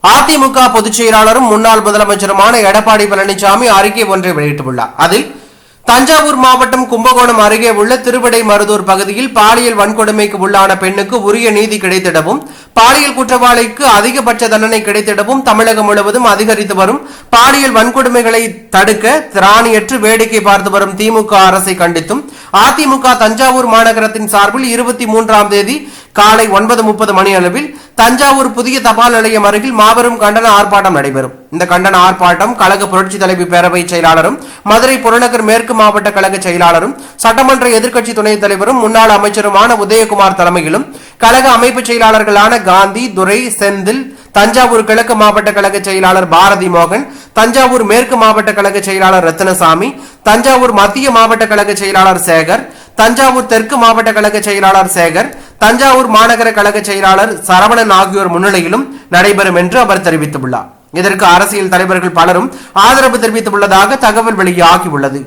அதிமுக பொதுச் செயலாளரும் முன்னாள் முதலமைச்சருமான எடப்பாடி பழனிசாமி அறிக்கை ஒன்றை வெளியிட்டுள்ளார். அதில் தஞ்சாவூர் மாவட்டம் கும்பகோணம் அருகே உள்ள திருவிடை மருதூர் பகுதியில் பாலியல் வன்கொடுமைக்கு உள்ளான பெண்ணுக்கு உரிய நீதி கிடைத்திடவும், பாலியல் குற்றவாளிக்கு அதிகபட்ச தண்டனை கிடைத்திடவும் தமிழகம் முழுவதும் அதிகரித்து வரும் பாலியல் வன்கொடுமைகளை தடுக்க திராணியற்று வேடிக்கை பார்த்து வரும் திமுக அரசை கண்டித்தும் அதிமுக தஞ்சாவூர் மாநகரத்தின் சார்பில் 23ஆம் தேதி காலை 9:30 மணி அளவில் தஞ்சாவூர் புதிய தபால் நிலையம் அருகில் மாபெரும் கண்டன ஆர்ப்பாட்டம் நடைபெறும். இந்த கண்டன ஆர்ப்பாட்டம் கழக புரட்சி தலைவி பேரவை செயலாளரும், மதுரை புறநகர் மேற்கு மாவட்ட கழக செயலாளரும், சட்டமன்ற எதிர்க்கட்சி துணைத் தலைவரும், முன்னாள் அமைச்சருமான உதயகுமார் தலைமையிலும், கழக அமைப்பு செயலாளர்களான காந்தி, துரை, செந்தில், தஞ்சாவூர் கிழக்கு மாவட்ட கழக செயலாளர் பாரதி மோகன், தஞ்சாவூர் மேற்கு மாவட்ட கழக செயலாளர் ரத்தினசாமி, தஞ்சாவூர் மத்திய மாவட்ட கழக செயலாளர் சேகர், தஞ்சாவூர் தெற்கு மாவட்ட கழக செயலாளர் சேகர், தஞ்சாவூர் மாநகர கழக செயலாளர் சரவணன் ஆகியோர் முன்னிலையிலும் நடைபெறும் என்று அவர் தெரிவித்துள்ளார். இதற்கு அரசியல் தலைவர்கள் பலரும் ஆதரவு தெரிவித்துள்ளதாக தகவல் வெளியாகியுள்ளது.